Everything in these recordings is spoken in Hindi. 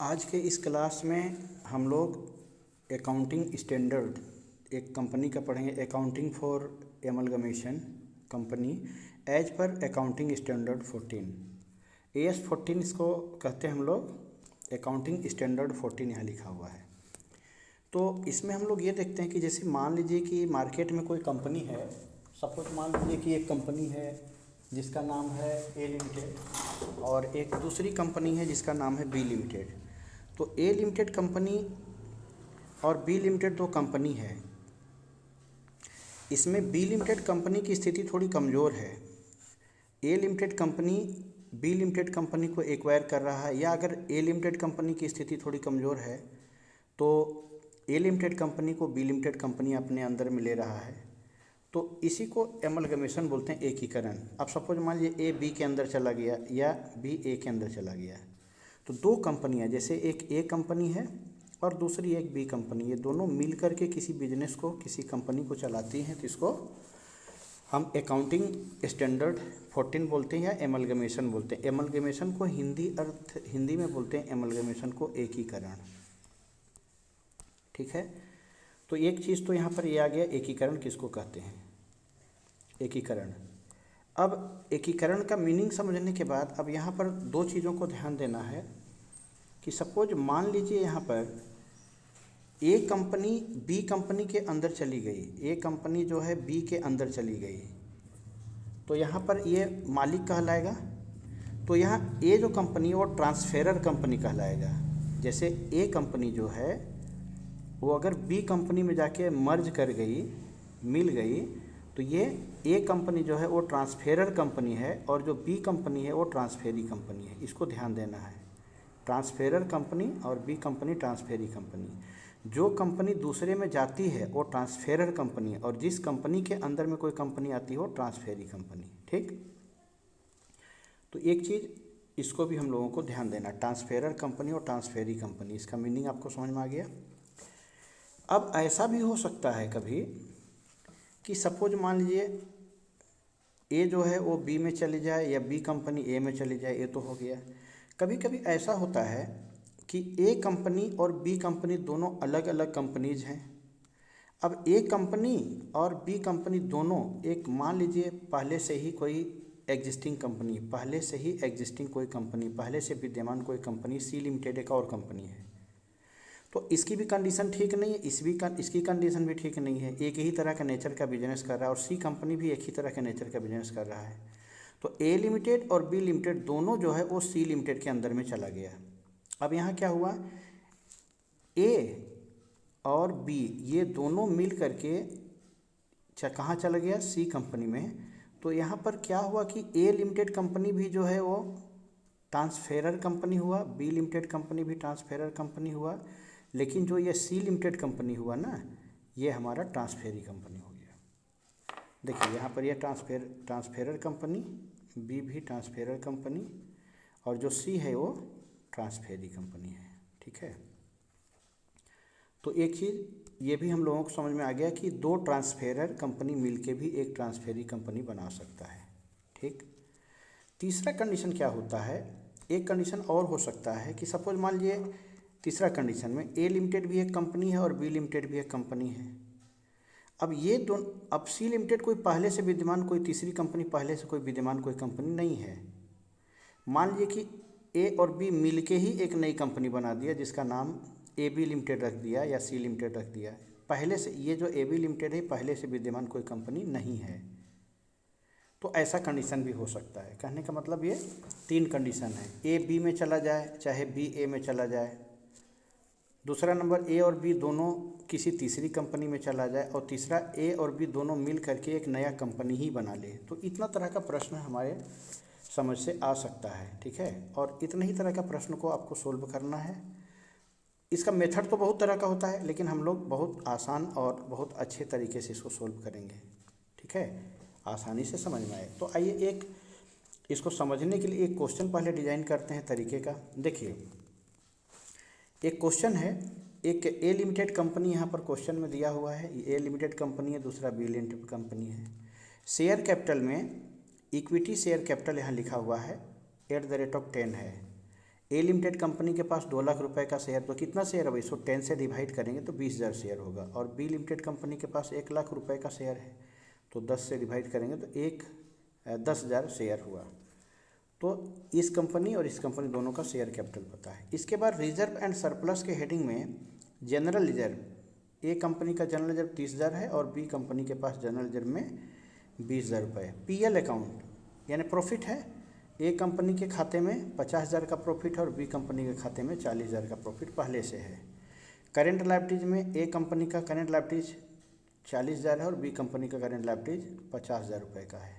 आज के इस क्लास में हम लोग अकाउंटिंग स्टैंडर्ड एक कंपनी का पढ़ेंगे। Accounting for amalgamation company as per accounting standard 14 AS 14 इसको कहते हैं हम लोग। अकाउंटिंग स्टैंडर्ड 14 यहाँ लिखा हुआ है। तो इसमें हम लोग ये देखते हैं कि जैसे मान लीजिए कि मार्केट में कोई कंपनी है। सपोज मान लीजिए कि एक कंपनी है जिसका नाम है ए लिमिटेड और एक दूसरी कंपनी है जिसका नाम है बी लिमिटेड। तो ए लिमिटेड कंपनी और बी लिमिटेड दो कंपनी है। इसमें बी लिमिटेड कंपनी की स्थिति थोड़ी कमज़ोर है। A limited company B limited company को एक्वायर कर रहा है, या अगर ए लिमिटेड कंपनी की स्थिति थोड़ी कमज़ोर है तो ए लिमिटेड कंपनी को बी लिमिटेड कंपनी अपने अंदर में ले रहा है। तो इसी को एमलगमेशन बोलते हैं, एकीकरण। अब सपोज मान लीजिए ए बी के अंदर चला गया या बी ए के अंदर चला गया, तो दो कंपनियां, जैसे एक ए कंपनी है और दूसरी एक बी कंपनी, ये दोनों मिल करके किसी बिजनेस को, किसी कंपनी को चलाती हैं। तो इसको हम अकाउंटिंग स्टैंडर्ड 14 बोलते हैं या एमलगमेशन बोलते हैं। एमलगमेशन को हिंदी में बोलते हैं एमलगमेशन को एकीकरण। ठीक है, तो एक चीज़ तो यहाँ पर ये आ गया, एकीकरण किसको कहते हैं, एकीकरण। अब एकीकरण का मीनिंग समझने के बाद अब यहाँ पर दो चीज़ों को ध्यान देना है कि सपोज मान लीजिए यहाँ पर ए कंपनी बी कंपनी के अंदर चली गई, ए कंपनी जो है बी के अंदर चली गई, तो यहाँ पर ये मालिक कहलाएगा। तो यहाँ ए जो कंपनी है वो ट्रांसफेरर कंपनी कहलाएगा। जैसे ए कंपनी जो है वो अगर बी कंपनी में जाके मर्ज कर गई, मिल गई, तो ये ए कंपनी जो है वो ट्रांसफेरर कंपनी है और जो बी कंपनी है वो ट्रांसफेरी कंपनी है। इसको ध्यान देना है, ट्रांसफेरर कंपनी और बी कंपनी ट्रांसफेरी कंपनी। जो कंपनी दूसरे में जाती है वो ट्रांसफेरर कंपनी है और जिस कंपनी के अंदर में कोई कंपनी आती है वो ट्रांसफेरी कंपनी। ठीक, तो एक चीज़ इसको भी हम लोगों को ध्यान देना, ट्रांसफेरर कंपनी और ट्रांसफेरी कंपनी, इसका मीनिंग आपको समझ में आ गया। अब ऐसा भी हो सकता है कभी कि सपोज मान लीजिए ए जो है वो बी में चली जाए या बी कंपनी ए में चली जाए, ये तो हो गया। कभी कभी ऐसा होता है कि ए कंपनी और बी कंपनी दोनों अलग अलग कंपनीज हैं। अब ए कंपनी और बी कंपनी दोनों एक, मान लीजिए पहले से ही कोई एग्जिस्टिंग कंपनी, पहले से ही एग्जिस्टिंग कोई कंपनी, पहले से विद्यमान कोई कंपनी, सी लिमिटेड एक और कंपनी है। तो इसकी भी कंडीशन ठीक नहीं है, इसकी कंडीशन भी ठीक नहीं है। एक ही तरह का नेचर का बिजनेस कर रहा है और सी कंपनी भी एक ही तरह के नेचर का बिजनेस कर रहा है। तो ए लिमिटेड और बी लिमिटेड दोनों जो है वो सी लिमिटेड के अंदर में चला गया। अब यहाँ क्या हुआ, ए और बी ये दोनों मिल करके कहाँ चला गया, सी कंपनी में। तो यहाँ पर क्या हुआ कि ए लिमिटेड कंपनी भी जो है वो ट्रांसफेरर कंपनी हुआ, बी लिमिटेड कंपनी भी ट्रांसफेरर कंपनी हुआ, लेकिन जो ये सी लिमिटेड कंपनी हुआ ना, ये हमारा ट्रांसफेरी कंपनी हो गया। देखिए यहाँ पर ये ट्रांसफेरर कंपनी, बी भी ट्रांसफेरर कंपनी और जो सी है वो ट्रांसफेरी कंपनी है। ठीक है, तो एक चीज़ ये भी हम लोगों को समझ में आ गया कि दो ट्रांसफेरर कंपनी मिलके भी एक ट्रांसफेरी कंपनी बना सकता है। ठीक, तीसरा कंडीशन क्या होता है, एक कंडीशन और हो सकता है कि सपोज मान लीजिए तीसरा कंडीशन में ए लिमिटेड भी एक कंपनी है और बी लिमिटेड भी एक कंपनी है। अब ये दोनों, अब सी लिमिटेड कोई पहले से विद्यमान कोई तीसरी कंपनी, पहले से कोई विद्यमान कोई कंपनी नहीं है। मान लीजिए कि ए और बी मिलके ही एक नई कंपनी बना दिया जिसका नाम ए बी लिमिटेड रख दिया या सी लिमिटेड रख दिया। पहले से ये जो ए बी लिमिटेड है पहले से विद्यमान कोई कंपनी नहीं है। तो ऐसा कंडीशन भी हो सकता है। कहने का मतलब ये तीन कंडीशन है, ए बी में चला जाए चाहे बी ए में चला जाए, दूसरा नंबर ए और बी दोनों किसी तीसरी कंपनी में चला जाए, और तीसरा ए और बी दोनों मिल करके एक नया कंपनी ही बना ले। तो इतना तरह का प्रश्न हमारे समझ से आ सकता है। ठीक है, और इतने ही तरह का प्रश्न को आपको सोल्व करना है। इसका मेथड तो बहुत तरह का होता है, लेकिन हम लोग बहुत आसान और बहुत अच्छे तरीके से इसको सोल्व करेंगे। ठीक है, आसानी से समझ में आए। तो आइए एक इसको समझने के लिए एक क्वेश्चन पहले डिजाइन करते हैं तरीके का। देखिए एक क्वेश्चन है, एक ए लिमिटेड कंपनी यहाँ पर क्वेश्चन में दिया हुआ है, ए लिमिटेड कंपनी है, दूसरा बी लिमिटेड कंपनी है। शेयर कैपिटल में इक्विटी शेयर कैपिटल यहाँ लिखा हुआ है @ 10 है। ए लिमिटेड कंपनी के पास 2 लाख रुपए का शेयर, तो कितना शेयर है भाई, इसको 10 से डिवाइड करेंगे तो 20,000 शेयर होगा। और बी लिमिटेड कंपनी के पास 1 लाख रुपए का शेयर है, तो 10 से डिवाइड करेंगे तो 10,000 शेयर हुआ। तो इस कंपनी और इस कंपनी दोनों का शेयर कैपिटल पता है। इसके बाद रिजर्व एंड सरप्लस के हेडिंग में जनरल रिजर्व, ए कंपनी का जनरल रिजर्व 30,000 है और बी कंपनी के पास जनरल रिजर्व में 20,000 रुपये। पीएल अकाउंट यानी प्रॉफिट है, ए कंपनी के खाते में 50,000 का प्रॉफिट है और बी कंपनी के खाते में 40,000 का प्रॉफिट पहले से है। करेंट लायबिलिटीज में ए कंपनी का करेंट लायबिलिटीज 40,000 है और बी कंपनी का करेंट लायबिलिटीज 50,000 रुपये का है।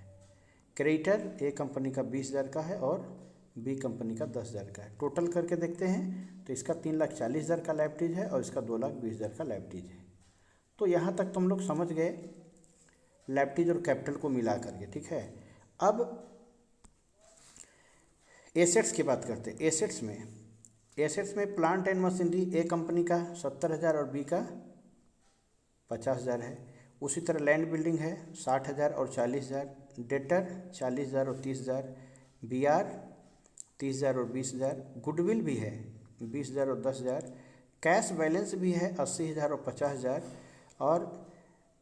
क्रेडिटर ए कंपनी का 20,000 का है और बी कंपनी का 10,000 का है। टोटल करके देखते हैं तो इसका 3,40,000 का लायबिलिटीज है और इसका 2,20,000 का लायबिलिटीज है। तो यहाँ तक तुम लोग समझ गए लायबिलिटीज और कैपिटल को मिला करके, ठीक है। अब एसेट्स की बात करते हैं। एसेट्स में plant and machinery A company का 70,000 और बी का 50,000 है। उसी तरह लैंड बिल्डिंग है 60,000 और 40,000, डेटर 40,000 और 30,000, बीआर 30,000 और 20,000, गुडविल भी है 20,000 और 10,000, कैश बैलेंस भी है 80,000 और 50,000, और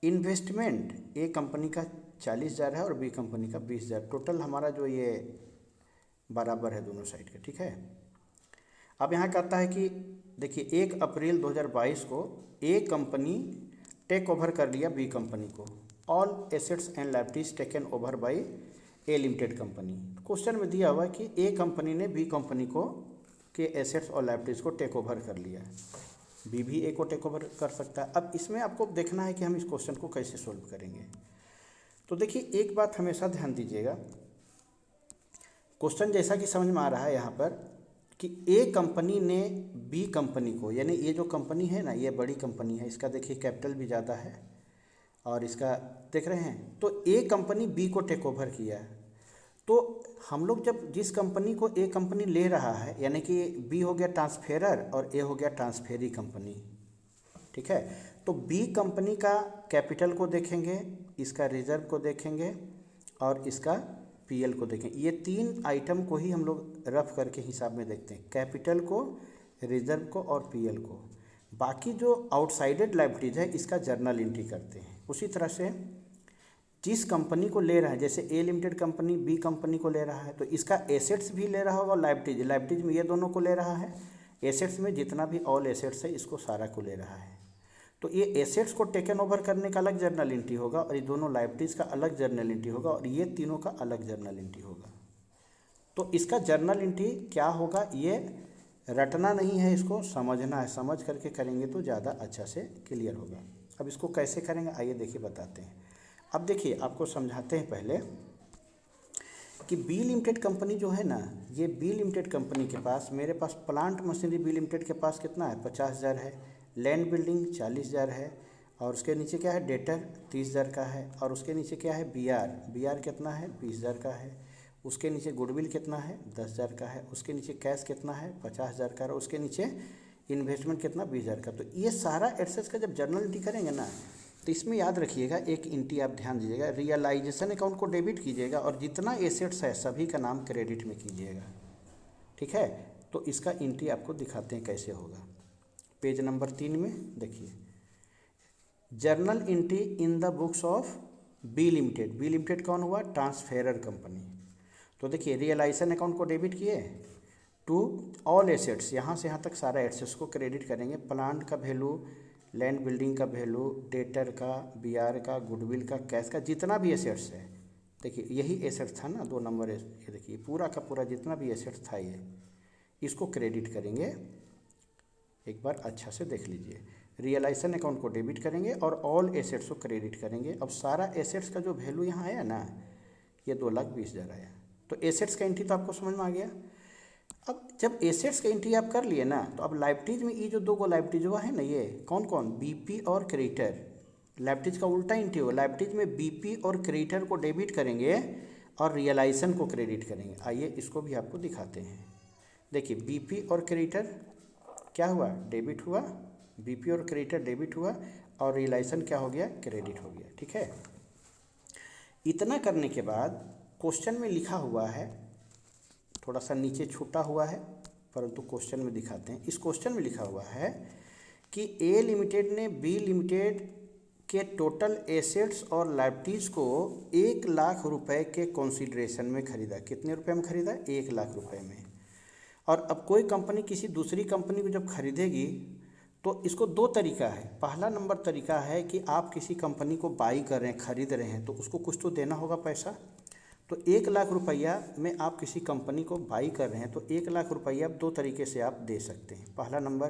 इन्वेस्टमेंट ए कंपनी का 40,000 है और बी कंपनी का 20,000। टोटल हमारा जो ये बराबर है दोनों साइड के, ठीक है। अब यहाँ कहता है कि देखिए 1 अप्रैल 2022 को ए कंपनी टेक ओवर कर लिया बी कंपनी को। All assets and liabilities taken over by A limited company. Question में दिया हुआ है कि ए कंपनी ने बी कंपनी को के एसेट्स और लायबिलिटीज को टेक ओवर कर लिया, बी भी ए को टेक ओवर कर सकता है। अब इसमें आपको देखना है कि हम इस क्वेश्चन को कैसे सोल्व करेंगे। तो देखिए एक बात हमेशा ध्यान दीजिएगा, क्वेश्चन जैसा कि समझ में आ रहा है यहाँ पर कि ए कंपनी ने बी कंपनी को, यानी ये जो कंपनी है ना ये बड़ी कंपनी है, इसका देखिए कैपिटल भी ज़्यादा है और इसका देख रहे हैं, तो ए कंपनी बी को टेक ओवर किया। तो हम लोग जब जिस कंपनी को ए कंपनी ले रहा है, यानी कि बी हो गया ट्रांसफेरर और ए हो गया ट्रांसफेरी कंपनी, ठीक है। तो बी कंपनी का कैपिटल को देखेंगे, इसका रिजर्व को देखेंगे और इसका पीएल को देखें। ये 3 आइटम को ही हम लोग रफ करके हिसाब में देखते हैं, कैपिटल को, रिजर्व को और पीएल को। बाकी जो आउटसाइडेड लायबिलिटीज है इसका जर्नल एंट्री करते हैं। उसी तरह से जिस कंपनी को ले रहा है, जैसे ए लिमिटेड कंपनी बी कंपनी को ले रहा है तो इसका एसेट्स भी ले रहा होगा, लायबिलिटीज में ये दोनों को ले रहा है। एसेट्स में जितना भी ऑल एसेट्स है इसको सारा को ले रहा है। तो ये एसेट्स को टेकन ओवर करने का अलग जर्नल एंट्री होगा और ये दोनों लायबिलिटीज का अलग जर्नल एंट्री होगा और ये तीनों का अलग जर्नल एंट्री होगा। तो इसका जर्नल एंट्री क्या होगा ये रटना नहीं है, इसको समझना है, समझ करके करेंगे तो ज़्यादा अच्छा से क्लियर होगा। अब इसको कैसे करेंगे आइए देखिए बताते हैं। अब देखिए आपको समझाते हैं पहले कि बी लिमिटेड कंपनी जो है ना, ये बी लिमिटेड कंपनी के पास, मेरे पास प्लांट मशीनरी बी लिमिटेड के पास कितना है 50,000 है, लैंड बिल्डिंग 40,000 है और उसके नीचे क्या है डेटर 30,000 का है और उसके नीचे क्या है बीआर कितना है 20,000 का है, उसके नीचे गुडविल कितना है 10,000 का है, उसके नीचे कैश कितना है 50,000 का है और उसके नीचे इन्वेस्टमेंट कितना 20,000 का। तो ये सारा एसेट्स का जब जर्नल एंट्री करेंगे ना तो इसमें याद रखिएगा एक एंट्री आप ध्यान दीजिएगा, रियलाइजेशन अकाउंट को डेबिट कीजिएगा और जितना एसेट्स है सभी का नाम क्रेडिट में कीजिएगा, ठीक है। तो इसका एंट्री आपको दिखाते हैं कैसे होगा। पेज नंबर 3 में देखिए journal entry in the books of B limited. B limited कौन हुआ ट्रांसफेरर कंपनी। तो देखिए रियलाइजेशन अकाउंट को डेबिट किए टू ऑल एसेट्स, यहाँ से यहाँ तक सारा एसेट्स को क्रेडिट करेंगे। प्लांट का वैल्यू, लैंड बिल्डिंग का वैल्यू, डेटर का, बीआर का, गुडविल का, कैश का, जितना भी एसेट्स है, देखिए यही एसेट्स था ना 2 नंबर, ये देखिए पूरा का पूरा जितना भी एसेट्स था ये इसको क्रेडिट करेंगे। एक बार अच्छा से देख लीजिए, रियलाइजेशन अकाउंट को डेबिट करेंगे और ऑल एसेट्स को क्रेडिट करेंगे। अब सारा एसेट्स का जो वैल्यू यहाँ आया ना ये 2,20,000 आया। तो एसेट्स का एंट्री तो आपको समझ में आ गया। अब जब एसेट्स का एंट्री आप कर लिए ना तो अब लायबिलिटीज में ये जो 2 लायबिलिटीज हुआ है ना, ये कौन कौन, बीपी और क्रेडिटर। लायबिलिटीज का उल्टा एंट्री हो, लायबिलिटीज में बीपी और क्रेडिटर को डेबिट करेंगे और रियलाइजेशन को क्रेडिट करेंगे। आइए इसको भी आपको दिखाते हैं। देखिए बीपी और क्रेडिटर क्या हुआ, डेबिट हुआ, बीपी और क्रेडिटर डेबिट हुआ और रियलाइजेशन क्या हो गया, क्रेडिट हो गया, ठीक है। इतना करने के बाद क्वेश्चन में लिखा हुआ है, थोड़ा सा नीचे छूटा हुआ है परंतु क्वेश्चन में दिखाते हैं। इस क्वेश्चन में लिखा हुआ है कि ए लिमिटेड ने बी लिमिटेड के टोटल एसेट्स और लायबिलिटीज़ को 1,00,000 रुपए के कंसीडरेशन में खरीदा। कितने रुपए में खरीदा? 1,00,000 रुपए में। और अब कोई कंपनी किसी दूसरी कंपनी को जब खरीदेगी तो इसको दो तरीका है। पहला नंबर तरीका है कि आप किसी कंपनी को बाई कर रहे हैं, खरीद रहे हैं, तो उसको कुछ तो देना होगा पैसा। तो 1,00,000 रुपया में आप किसी कंपनी को बाई कर रहे हैं तो 1,00,000 रुपया दो तरीके से आप दे सकते हैं। पहला नंबर,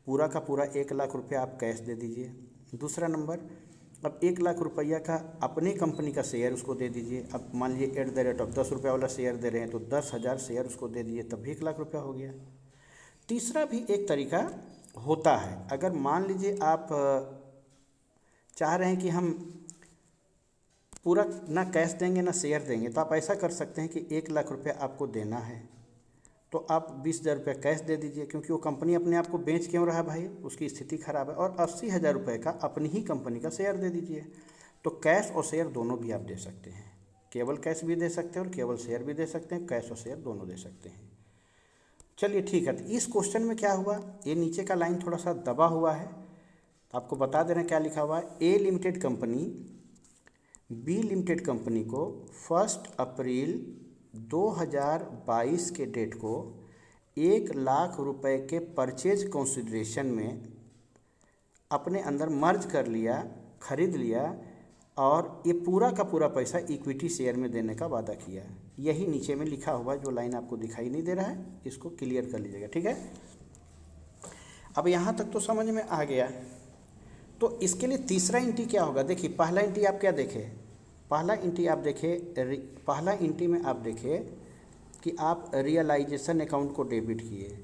पूरा का पूरा 1,00,000 रुपया आप कैश दे दीजिए। दूसरा नंबर, अब 1,00,000 रुपया का अपनी कंपनी का शेयर उसको दे दीजिए। अब मान लीजिए @ 10 रुपये वाला शेयर दे रहे हैं तो 10,000 शेयर उसको दे दीजिए, तब भी 1,00,000 रुपया हो गया। तीसरा भी एक तरीका होता है। अगर मान लीजिए आप चाह रहे हैं कि हम पूरा ना कैश देंगे ना शेयर देंगे, तो आप ऐसा कर सकते हैं कि 1,00,000 रुपया आपको देना है तो आप 20,000 रुपया कैश दे दीजिए, क्योंकि वो कंपनी अपने आप को बेच क्यों रहा भाई, उसकी स्थिति खराब है। और 80,000 रुपये का अपनी ही कंपनी का शेयर दे दीजिए। तो कैश और शेयर दोनों भी आप दे सकते हैं। केवल कैश भी दे सकते हैं और केवल शेयर भी दे सकते हैं। कैश और शेयर दोनों दे सकते हैं। चलिए ठीक है। तो इस क्वेश्चन में क्या हुआ, ये नीचे का लाइन थोड़ा सा दबा हुआ है, तो आपको बता दे रहे हैं क्या लिखा हुआ है। A limited company B limited company को 1 अप्रैल 2022 के डेट को 1,00,000 रुपए के परचेज कंसिडरेशन में अपने अंदर मर्ज कर लिया, खरीद लिया, और ये पूरा का पूरा पैसा इक्विटी शेयर में देने का वादा किया। यही नीचे में लिखा हुआ जो लाइन आपको दिखाई नहीं दे रहा है, इसको क्लियर कर लीजिएगा, ठीक है। अब यहाँ तक तो समझ में आ गया। तो इसके लिए तीसरा एंट्री क्या होगा? देखिए, पहला एंट्री आप क्या देखे, पहला एंट्री में आप देखे कि आप रियलाइजेशन अकाउंट को डेबिट किए,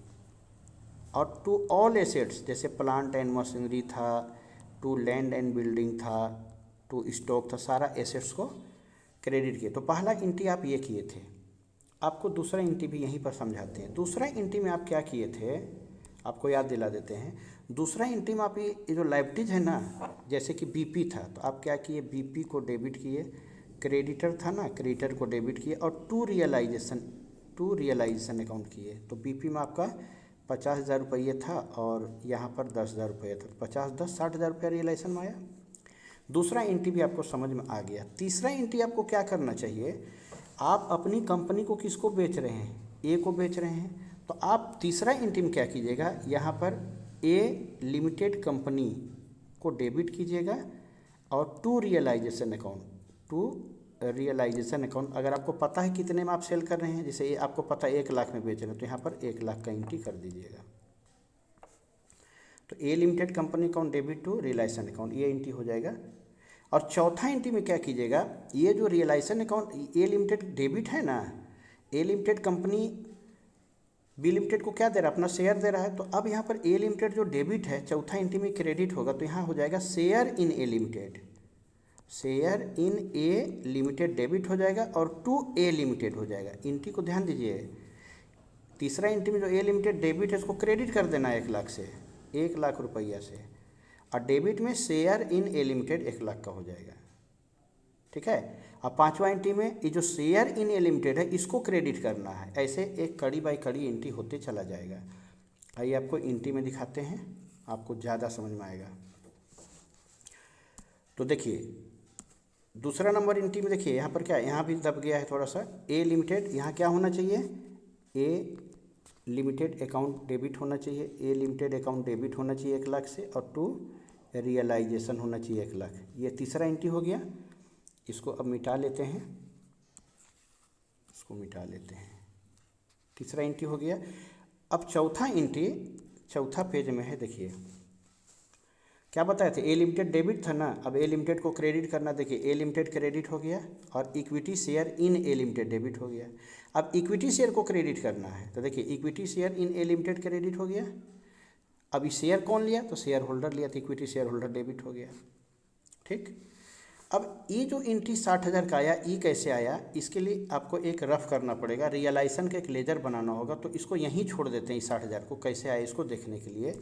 और टू ऑल एसेट्स जैसे प्लांट एंड मशीनरी था, टू लैंड एंड बिल्डिंग था, टू स्टॉक था, सारा एसेट्स को क्रेडिट किए। तो पहला एंट्री आप ये किए थे। आपको दूसरा एंट्री भी यहीं पर समझाते हैं। दूसरा एंट्री में आप क्या किए थे, आपको याद दिला देते हैं। दूसरा एंट्री में आप ये जो लायबिलिटीज है ना, जैसे कि बीपी था, तो आप क्या किए, बीपी को डेबिट किए। क्रेडिटर था ना, क्रेडिटर को डेबिट किए, और टू रियलाइजेशन अकाउंट किए। तो बीपी में आपका 50,000 रुपये था और यहाँ पर 10,000 रुपये था। 50, 10, 60,000 रुपया रियलाइजेशन में आया। दूसरा एंट्री भी आपको समझ में आ गया। तीसरा एंट्री आपको क्या करना चाहिए, आप अपनी कंपनी को किसको बेच रहे हैं, ए को बेच रहे हैं, तो आप तीसरा एंट्री में क्या कीजिएगा, यहाँ पर ए लिमिटेड कंपनी को डेबिट कीजिएगा, और टू रियलाइजेशन अकाउंट अगर आपको पता है कितने में आप सेल कर रहे हैं, जैसे ये आपको पता है 1,00,000 में बेच रहे हैं, तो यहाँ पर 1,00,000 का एंट्री कर दीजिएगा। तो A limited company account debit to realisation account, ये एंट्री हो जाएगा। और चौथा एंट्री में क्या कीजिएगा, ये जो रियलाइजेशन अकाउंट ए लिमिटेड डेबिट है ना, ए लिमिटेड कंपनी बी लिमिटेड को क्या दे रहा है, अपना शेयर दे रहा है। तो अब यहाँ पर ए लिमिटेड जो डेबिट है, चौथा एंट्री में क्रेडिट होगा, तो यहाँ हो जाएगा share in A limited. Share in A limited debit हो जाएगा और टू ए लिमिटेड हो जाएगा। एंट्री को ध्यान दीजिए, तीसरा एंट्री में जो ए लिमिटेड डेबिट है उसको क्रेडिट कर देना है 1,00,000 से, 1,00,000 रुपया से, और डेबिट में शेयर इन ए लिमिटेड 1,00,000 का हो जाएगा, ठीक है। अब पांचवा एंट्री में ये जो शेयर इन ए लिमिटेड है इसको क्रेडिट करना है। ऐसे एक कड़ी बाई कड़ी एंट्री होते चला जाएगा। आइए आपको एंट्री में दिखाते हैं, आपको ज़्यादा समझ में आएगा। तो देखिए दूसरा नंबर एंट्री में देखिए यहाँ पर क्या है, यहाँ भी दब गया है थोड़ा सा। ए लिमिटेड, यहाँ क्या होना चाहिए, ए लिमिटेड अकाउंट डेबिट होना चाहिए, ए लिमिटेड अकाउंट डेबिट होना चाहिए 1,00,000 से, और टू रियलाइजेशन होना चाहिए 1,00,000। ये तीसरा एंट्री हो गया। इसको अब मिटा लेते हैं, इसको मिटा लेते हैं। तीसरा एंट्री हो गया। अब चौथा एंट्री चौथा पेज में है। देखिए क्या बताए थे, ए लिमिटेड डेबिट था ना, अब ए लिमिटेड को क्रेडिट करना। देखिए ए लिमिटेड क्रेडिट हो गया और equity share in A limited debit हो गया। अब इक्विटी शेयर को क्रेडिट करना है, तो देखिए equity share in A limited credit हो गया। अब इस शेयर कौन लिया, तो शेयर होल्डर लिया, तो इक्विटी शेयर होल्डर डेबिट हो गया, ठीक। अब ये जो एंट्री 60,000 का आया, ये कैसे आया, इसके लिए आपको एक रफ करना पड़ेगा। रियलाइजेशन का एक लेजर बनाना होगा, तो इसको यहीं छोड़ देते हैं। 60,000 को कैसे आया इसको देखने के लिए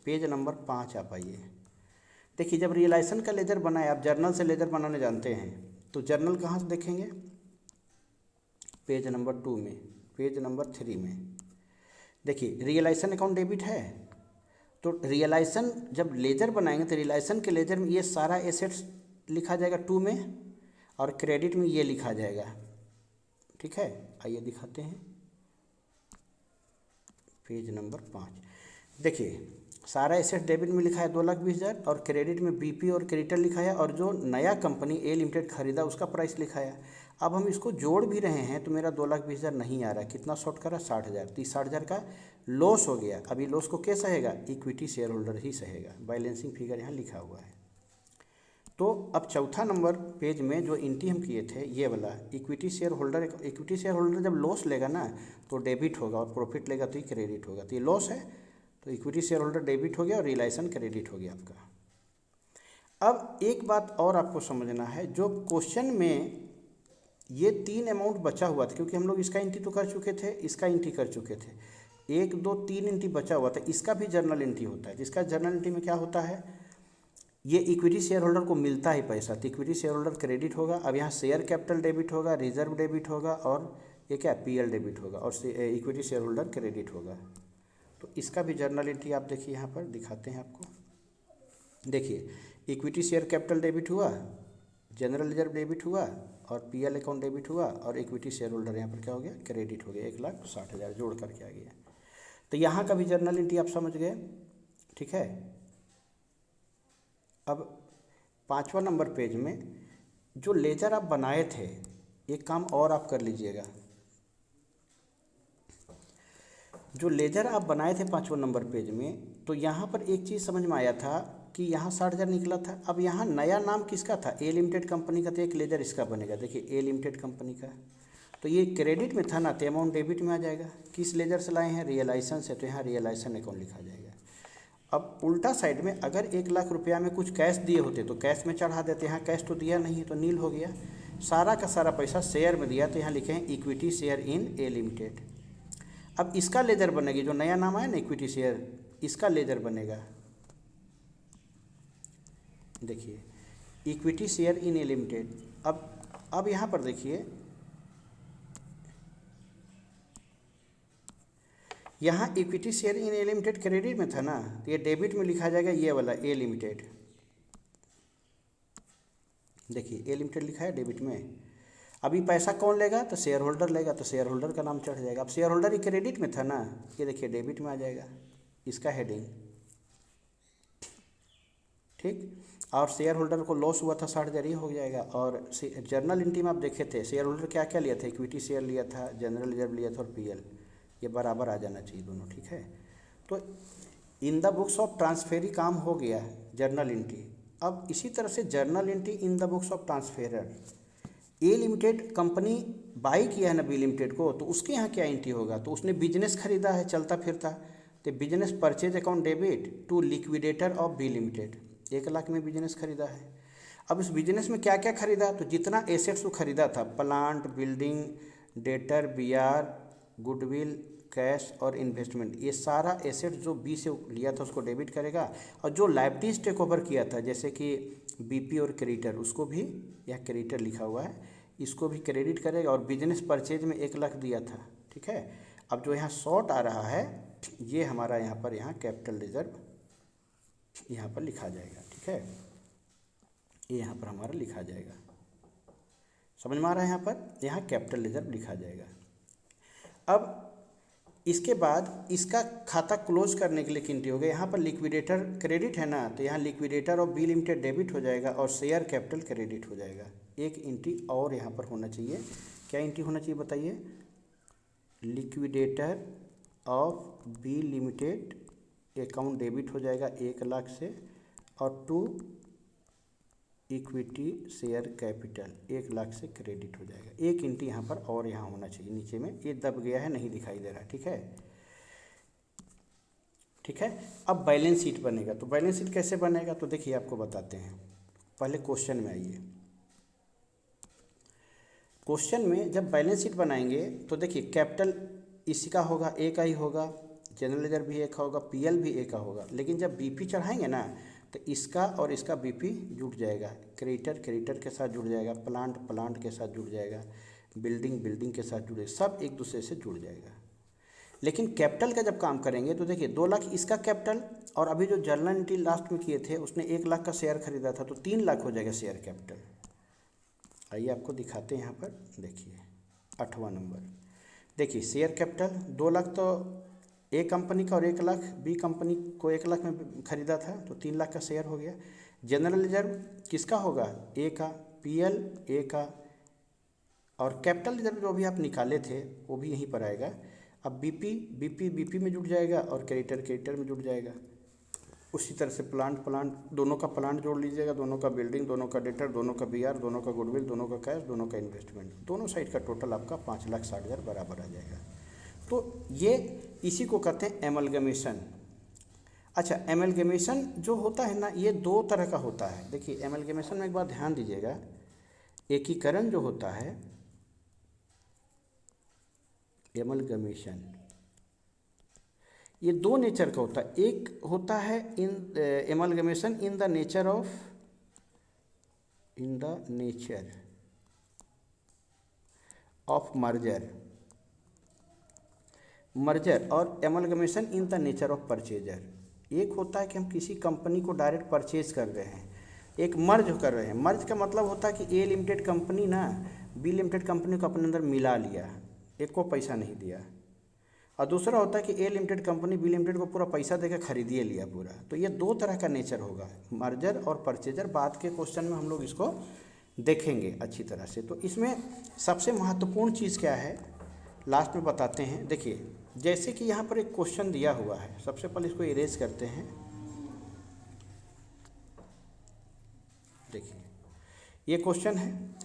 पेज नंबर 5 आप आइए। देखिए जब रियलाइजेशन का लेजर बनाए, आप जर्नल से लेजर बनाने जानते हैं, तो जर्नल कहाँ से देखेंगे, पेज नंबर 2 में, पेज नंबर 3 में। देखिए रियलाइजेशन अकाउंट डेबिट है, तो रियलाइजेशन जब लेजर बनाएंगे तो रियलाइजेशन के लेजर में ये सारा एसेट्स लिखा जाएगा 2 में, और क्रेडिट में ये लिखा जाएगा। ठीक है, आइए दिखाते हैं पेज नंबर 5। देखिए सारा एसेट डेबिट में लिखा है 2,20,000 और क्रेडिट में बीपी और क्रेडिटर लिखा है, और जो नया कंपनी ए लिमिटेड खरीदा उसका प्राइस लिखा है। अब हम इसको जोड़ भी रहे हैं तो मेरा 2,20,000 नहीं आ रहा, कितना शॉर्ट करा 60,000, तो 60,000 का लॉस हो गया। अभी लॉस को क्या सहेगा, इक्विटी शेयर होल्डर ही सहेगा। बैलेंसिंग फिगर यहाँ लिखा हुआ है। तो अब चौथा नंबर पेज में जो एंट्री हम किए थे ये वाला इक्विटी शेयर होल्डर जब लॉस लेगा ना तो डेबिट होगा, और प्रॉफिट लेगा तो ये क्रेडिट होगा। तो ये लॉस है तो इक्विटी शेयर होल्डर डेबिट हो गया और रियलाइजेशन क्रेडिट हो गया आपका। अब एक बात और आपको समझना है, जो क्वेश्चन में ये 3 अमाउंट बचा हुआ था, क्योंकि हम लोग इसका एंट्री तो कर चुके थे, इसका एंट्री कर चुके थे, 1 2 3 एंट्री बचा हुआ था, इसका भी जर्नल एंट्री होता है। जिसका जर्नल एंट्री में क्या होता है, ये इक्विटी शेयर होल्डर को मिलता है पैसा, तो इक्विटी शेयर होल्डर क्रेडिट होगा। अब यहाँ शेयर कैपिटल डेबिट होगा, रिजर्व डेबिट होगा, और ये क्या पीएल डेबिट होगा, और इक्विटी शेयर होल्डर क्रेडिट होगा। तो इसका भी जर्नल एंट्री आप देखिए, यहाँ पर दिखाते हैं आपको। देखिए इक्विटी शेयर कैपिटल डेबिट हुआ, जनरल रिजर्व डेबिट हुआ, और पीएल अकाउंट डेबिट हुआ, और इक्विटी शेयर होल्डर यहाँ पर क्या हो गया, क्रेडिट हो गया, 1,60,000 जोड़ करके आ गया। तो यहाँ का भी जर्नल एंट्री आप समझ गए। ठीक है, अब 5वां नंबर पेज में जो लेजर आप बनाए थे, एक काम और आप कर लीजिएगा। जो लेजर आप बनाए थे 5वां नंबर पेज में, तो यहाँ पर एक चीज़ समझ में आया था कि यहाँ 60,000 निकला था। अब यहाँ नया नाम किसका था, ए लिमिटेड कंपनी का, तो एक लेजर इसका बनेगा। देखिए ए लिमिटेड कंपनी का, तो ये क्रेडिट में था ना, तो अमाउंट डेबिट में आ जाएगा। किस लेजर से लाए हैं, रियलाइजेशन से, तो यहाँ रियलाइजेशन अकाउंट लिखा जाएगा। अब उल्टा साइड में अगर 1,00,000 रुपया में कुछ कैश दिए होते तो कैश में चढ़ा देते, यहाँ कैश तो दिया नहीं है तो नील हो गया। सारा का सारा पैसा शेयर में दिया, तो यहाँ लिखे हैं equity share in A limited. अब इसका लेजर बनेगी, जो नया नाम आया ना इक्विटी शेयर, इसका लेजर बनेगा। देखिए equity share in A limited. अब यहाँ पर देखिए, यहाँ equity share in A limited credit में था ना, तो ये डेबिट में लिखा जाएगा, ये वाला ए लिमिटेड। देखिए ए लिमिटेड लिखा है डेबिट में। अभी पैसा कौन लेगा, तो शेयर होल्डर लेगा, तो शेयर होल्डर का नाम चढ़ जाएगा। अब शेयर होल्डर ही क्रेडिट में था ना, ये देखिए डेबिट में आ जाएगा, इसका हेडिंग। ठीक, और शेयर होल्डर को लॉस हुआ था 60,000, ये हो जाएगा। और जर्नल एंट्री में आप देखे थे शेयर होल्डर क्या क्या लिया था, इक्विटी शेयर लिया था, जनरल रिजर्व लिया था, और पीएल, ये बराबर आ जाना चाहिए दोनों। ठीक है, तो in the books of transferee काम हो गया जर्नल एंट्री। अब इसी तरह से journal entry in the books of transferor, A limited company by किया है ना बी लिमिटेड को, तो उसके यहाँ क्या एंट्री होगा, तो उसने बिजनेस खरीदा है चलता फिरता, तो business purchase account debit to liquidator of B limited, 1,00,000 में बिजनेस खरीदा है। अब इस बिजनेस में क्या क्या खरीदा, तो जितना एसेट्स वो खरीदा था, plant, building, debtor, BR, goodwill, cash और इन्वेस्टमेंट, ये सारा एसेट जो बी से लिया था उसको डेबिट करेगा। और जो लायबिलिटीज टेक ओवर किया था, जैसे कि बीपी और क्रेडिटर, उसको भी, यह क्रेडिटर लिखा हुआ है, इसको भी क्रेडिट करेगा। और बिजनेस परचेज में 1,00,000 दिया था। ठीक है, अब जो यहाँ शॉर्ट आ रहा है, ये हमारा यहाँ पर कैपिटल रिजर्व यहाँ पर लिखा जाएगा। ठीक है, ये यहाँ पर हमारा लिखा जाएगा, समझ में आ रहा है, यहाँ कैपिटल रिजर्व लिखा जाएगा। अब इसके बाद इसका खाता क्लोज करने के लिए एंट्री हो गया, यहाँ पर लिक्विडेटर क्रेडिट है ना, तो यहाँ liquidator of B limited debit हो जाएगा, और शेयर कैपिटल क्रेडिट हो जाएगा। एक एंट्री और यहाँ पर होना चाहिए, क्या एंट्री होना चाहिए बताइए, liquidator of B limited account debit हो जाएगा 1,00,000 से, और टू इक्विटी शेयर कैपिटल 1,00,000 से क्रेडिट हो जाएगा। एक एंट्री यहाँ पर और यहाँ होना चाहिए, नीचे में ये दब गया है, नहीं दिखाई दे रहा। ठीक है, ठीक है। अब बैलेंस शीट बनेगा, तो बैलेंस शीट कैसे बनेगा, तो देखिए आपको बताते हैं। पहले क्वेश्चन में आइए। क्वेश्चन में जब बैलेंस शीट बनाएंगे तो देखिए कैपिटल इसी का होगा, ए का ही होगा, जनरल रिजर्व भी एक का होगा, पीएल भी एक का होगा। लेकिन जब बीपी चढ़ाएंगे ना, तो इसका और इसका बीपी जुड़ जाएगा, क्रेडिटर क्रेडिटर के साथ जुड़ जाएगा, प्लांट प्लांट के साथ जुड़ जाएगा, बिल्डिंग बिल्डिंग के साथ जुड़े, सब एक दूसरे से जुड़ जाएगा। लेकिन कैपिटल का जब काम करेंगे तो देखिए 2 लाख इसका कैपिटल, और अभी जो जर्नल एंट्री लास्ट में किए थे उसने 1 लाख का शेयर खरीदा था, तो 3 लाख हो जाएगा शेयर कैपिटल। आइए आपको दिखाते हैं यहाँ पर, देखिए 8वां नंबर। देखिए शेयर कैपिटल 2 लाख तो ए कंपनी का और 1 लाख बी कंपनी को 1 लाख में खरीदा था, तो 3 लाख का शेयर हो गया। जनरल रिजर्व किसका होगा, ए का, पीएल ए का, और कैपिटल रिजर्व जो भी आप निकाले थे वो भी यहीं पर आएगा। अब बीपी में जुड़ जाएगा और क्रेडिटर में जुड़ जाएगा। उसी तरह से प्लांट दोनों का प्लांट जोड़ लीजिएगा, दोनों का बिल्डिंग, दोनों का डेटर, दोनों का बीआर, दोनों का गुडविल, दोनों का कैश, दोनों का इन्वेस्टमेंट, दोनों साइड का टोटल आपका 5,60,000 बराबर आ जाएगा। तो ये इसी को कहते हैं एमलगमेशन। अच्छा, एमलगमेशन जो होता है ना, ये 2 तरह का होता है। देखिए एमलगमेशन में एक बात ध्यान दीजिएगा, एकीकरण जो होता है, एमलगमेशन ये 2 नेचर का होता है। एक होता है amalgamation in the nature of merger और amalgamation in the nature of purchaser. एक होता है कि हम किसी कंपनी को डायरेक्ट परचेज कर रहे हैं, एक मर्ज कर रहे हैं। मर्ज का मतलब होता है कि ए लिमिटेड कंपनी ना बी लिमिटेड कंपनी को अपने अंदर मिला लिया, एक को पैसा नहीं दिया। और दूसरा होता है कि ए लिमिटेड कंपनी बी लिमिटेड को पूरा पैसा देकर खरीदिए लिया पूरा। तो ये 2 तरह का नेचर होगा, मर्जर और परचेजर। बाद के क्वेश्चन में हम लोग इसको देखेंगे अच्छी तरह से। तो इसमें सबसे महत्वपूर्ण चीज़ क्या है लास्ट में बताते हैं। देखिए जैसे कि यहाँ पर एक क्वेश्चन दिया हुआ है, सबसे पहले इसको इरेज करते हैं। देखिए ये क्वेश्चन है,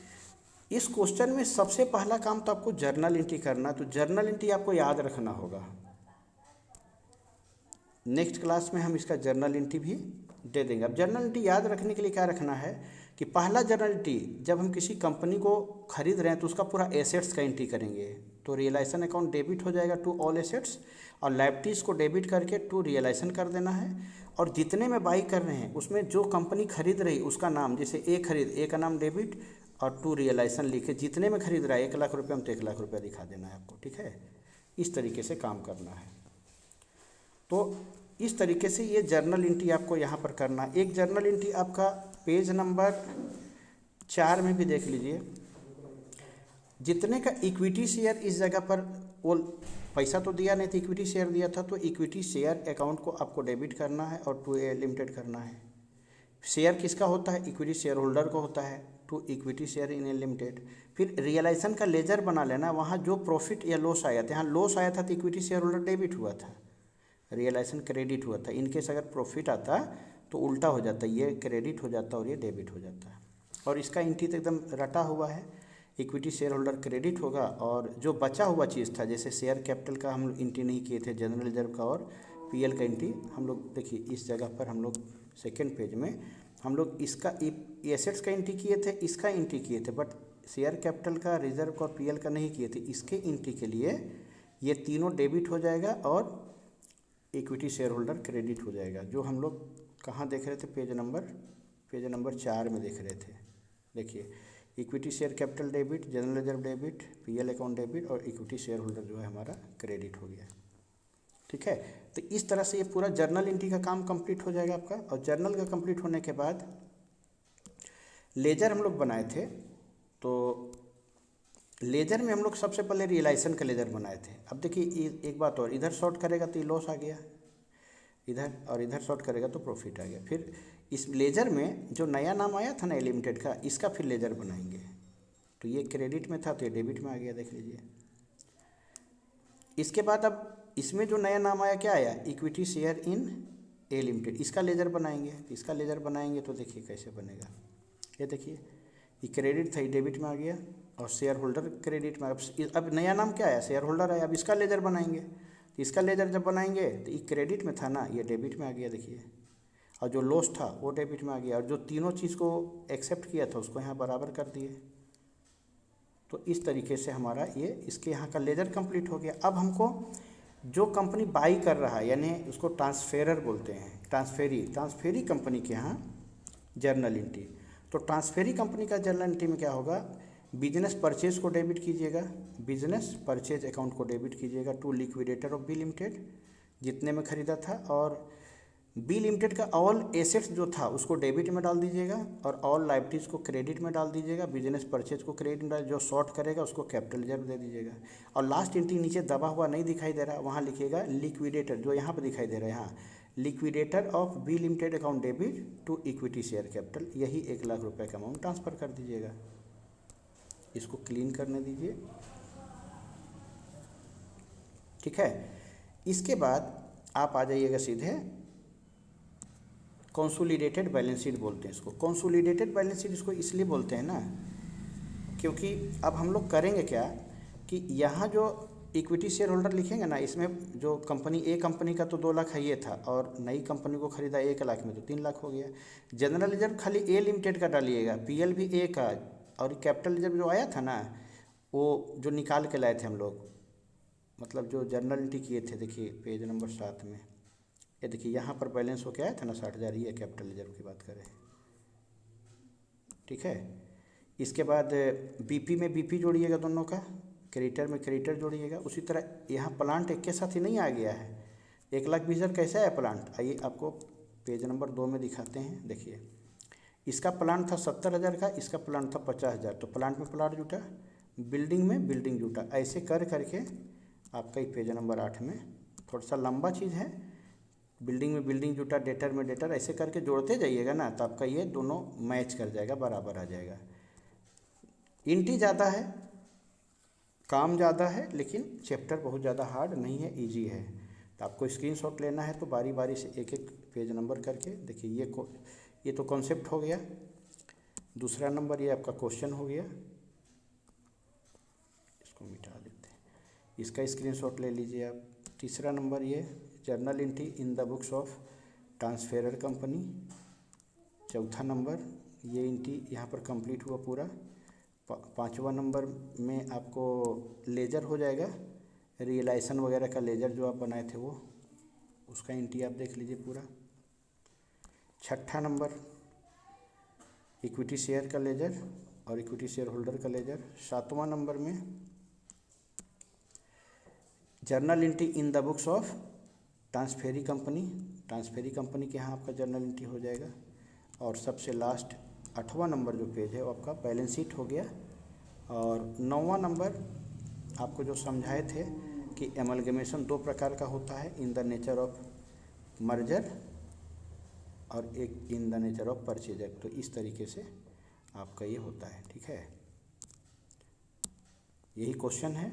इस क्वेश्चन में सबसे पहला काम तो आपको जर्नल एंट्री करना। तो जर्नल एंट्री आपको याद रखना होगा, नेक्स्ट क्लास में हम इसका जर्नल एंट्री भी दे देंगे। अब जर्नल एंट्री याद रखने के लिए क्या रखना है कि पहला जर्नल एंट्री, जब हम किसी कंपनी को खरीद रहे हैं तो उसका पूरा एसेट्स का एंट्री करेंगे। तो रियलाइजेशन अकाउंट डेबिट हो जाएगा टू ऑल एसेट्स, और लायबिलिटीज़ को डेबिट करके टू रियलाइजेशन कर देना है। और जितने में बाई कर रहे हैं उसमें जो कंपनी खरीद रही उसका नाम, जैसे ए का नाम डेबिट और टू रियलाइजेशन लिखे, जितने में खरीद रहा है 1 लाख रुपये में तो 1 लाख रुपया दिखा देना है आपको। ठीक है, इस तरीके से काम करना है। तो इस तरीके से ये जर्नल एंट्री आपको यहाँ पर करना। एक जर्नल एंट्री आपका पेज नंबर 4 में भी देख लीजिए, जितने का इक्विटी शेयर इस जगह पर, वो पैसा तो दिया नहीं था, इक्विटी शेयर दिया था, तो इक्विटी शेयर अकाउंट को आपको डेबिट करना है और टू ए लिमिटेड करना है। शेयर किसका होता है, इक्विटी शेयर होल्डर को होता है, to equity share in A limited. फिर रियलाइजेशन का लेजर बना लेना, वहाँ जो प्रॉफिट या लॉस आया था, यहाँ लॉस आया था तो इक्विटी शेयर होल्डर डेबिट हुआ था, रियलाइजेशन क्रेडिट हुआ था। इनकेस अगर प्रॉफिट आता तो उल्टा हो जाता, ये क्रेडिट हो जाता और ये डेबिट हो जाता। और इसका एंट्री तो एकदम रटा हुआ है, इक्विटी शेयर होल्डर क्रेडिट होगा, और जो बचा हुआ चीज़ था, जैसे शेयर कैपिटल का हम लोग एंट्री नहीं किए थे, जनरल रिजर्व का और पीएल का एंट्री हम लोग, देखिए इस जगह पर हम लोग सेकेंड पेज में हम लोग इसका एसेट्स का एंट्री किए थे, इसका एंट्री किए थे, बट शेयर कैपिटल का, रिजर्व का और पीएल का नहीं किए थे। इसके एंट्री के लिए ये तीनों डेबिट हो जाएगा और इक्विटी शेयर होल्डर क्रेडिट हो जाएगा। जो हम लोग कहाँ देख रहे थे, पेज नंबर 4 में देख रहे थे। देखिए equity share capital debit, general reserve debit, PL account debit और इक्विटी शेयर होल्डर जो है हमारा क्रेडिट हो गया। ठीक है, तो इस तरह से ये पूरा जर्नल एंट्री का काम कंप्लीट हो जाएगा आपका। और जर्नल का कंप्लीट होने के बाद लेजर हम लोग बनाए थे, तो लेजर में हम लोग सबसे पहले रियलाइजेशन का लेजर बनाए थे। अब देखिए एक बात और, इधर शॉर्ट करेगा तो ये लॉस आ गया इधर, और इधर शॉर्ट करेगा तो प्रॉफिट आ गया। फिर इस लेजर में जो नया नाम आया था ना लिमिटेड का, इसका फिर लेजर बनाएंगे। तो ये क्रेडिट में था तो ये डेबिट में आ गया, देख लीजिए। इसके बाद अब इसमें जो नया नाम आया, क्या आया, equity share in A limited, इसका लेजर बनाएंगे। इसका लेजर बनाएंगे तो देखिए कैसे बनेगा, ये देखिए ये क्रेडिट था, ये डेबिट में आ गया, और शेयर होल्डर क्रेडिट में। अब नया नाम क्या आया, शेयर होल्डर आया। अब इसका लेजर बनाएंगे, इसका लेजर जब बनाएंगे तो ये क्रेडिट में था ना, ये डेबिट में आ गया, देखिए। और जो लॉस था वो डेबिट में आ गया, और जो तीनों चीज़ को एक्सेप्ट किया था उसको यहाँ बराबर कर दिए। तो इस तरीके से हमारा ये इसके यहाँ का लेजर कंप्लीट हो गया। अब हमको जो कंपनी बाई कर रहा है, यानी उसको ट्रांसफेरर बोलते हैं, ट्रांसफेरी कंपनी के यहाँ जर्नल एंट्री। तो ट्रांसफेरी कंपनी का जर्नल एंट्री में क्या होगा, बिजनेस परचेज को डेबिट कीजिएगा, बिजनेस परचेज अकाउंट को डेबिट कीजिएगा to liquidator of B limited जितने में ख़रीदा था, और बी लिमिटेड का ऑल एसेट्स जो था उसको डेबिट में डाल दीजिएगा और ऑल लाइबिलिटीज़ को क्रेडिट में डाल दीजिएगा। बिजनेस परचेज को क्रेडिट में डाल, जो शॉर्ट करेगा उसको कैपिटल रिजर्व दे दीजिएगा। और लास्ट एंट्री नीचे दबा हुआ नहीं दिखाई दे रहा, वहाँ लिखिएगा लिक्विडेटर, जो यहाँ पर दिखाई दे रहा है यहाँ, liquidator of B limited account debit to equity share capital, यही 1 लाख रुपये का अमाउंट ट्रांसफ़र कर दीजिएगा। इसको क्लीन करने दीजिए, ठीक है। इसके बाद आप आ जाइएगा सीधे कंसोलिडेटेड बैलेंस शीट बोलते हैं इसको। कंसोलिडेटेड बैलेंस शीट इसको इसलिए बोलते हैं ना, क्योंकि अब हम लोग करेंगे क्या कि यहाँ जो इक्विटी शेयर होल्डर लिखेंगे ना, इसमें जो कंपनी ए कंपनी का तो 2 लाख है ये था, और नई कंपनी को खरीदा 1 लाख में तो 3 लाख हो गया। जनरल रिजर्व खाली ए लिमिटेड का डालिएगा, पीएल भी ए का, और कैपिटल रिजर्व जो आया था ना वो जो निकाल के लाए थे हम लोग, मतलब जो जर्नल एंट्री किए थे, देखिए पेज नंबर 7 में, ये देखिए यहाँ पर बैलेंस होके आया था ना 60,000, ये कैपिटल रिजर्व की बात करें, ठीक है। इसके बाद बीपी में बीपी जोड़िएगा दोनों का, क्रेडिटर में क्रेडिटर जोड़िएगा। उसी तरह यहाँ प्लांट एक के साथ ही नहीं आ गया है, 1,20,000 कैसे आया प्लांट, आइए आपको पेज नंबर 2 में दिखाते हैं। देखिए इसका प्लांट था 70,000 का, इसका प्लांट था 50,000, तो प्लांट में प्लाट जुटा, बिल्डिंग में बिल्डिंग जुटा, ऐसे कर करके आपका ही पेज नंबर 8 में, थोड़ा सा लंबा चीज़ है, बिल्डिंग में बिल्डिंग जुटा, डेटर में डेटर, ऐसे करके जोड़ते जाइएगा ना, तो आपका ये दोनों मैच कर जाएगा, बराबर आ जाएगा। इंटी ज़्यादा है, काम ज़्यादा है, लेकिन चैप्टर बहुत ज़्यादा हार्ड नहीं है, इजी है। तो आपको स्क्रीनशॉट लेना है तो बारी बारी से एक एक पेज नंबर करके देखिए। ये तो कॉन्सेप्ट हो गया। दूसरा नंबर ये आपका क्वेश्चन हो गया, इसको मिटा देते हैं, इसका स्क्रीनशॉट ले लीजिए आप। तीसरा नंबर ये journal entry in the books of transferor company. चौथा नंबर ये एंट्री यहाँ पर कंप्लीट हुआ पूरा। पाँचवा नंबर में आपको लेजर हो जाएगा, रियलाइजेशन वगैरह का लेजर जो आप बनाए थे वो, उसका एंट्री आप देख लीजिए पूरा। छठा नंबर इक्विटी शेयर का लेजर और इक्विटी शेयर होल्डर का लेजर। सातवां नंबर में journal entry in the books of transferee company, transferee company के यहाँ आपका जर्नल एंट्री हो जाएगा। और सबसे लास्ट 8वां नंबर जो पेज है वो आपका बैलेंस शीट हो गया। और 9वां नंबर आपको जो समझाए थे कि एमलगमेशन 2 प्रकार का होता है, इन द नेचर ऑफ मर्जर और एक इन द नेचर ऑफ परचेजर, तो इस तरीके से आपका ये होता है, ठीक है। यही क्वेश्चन है।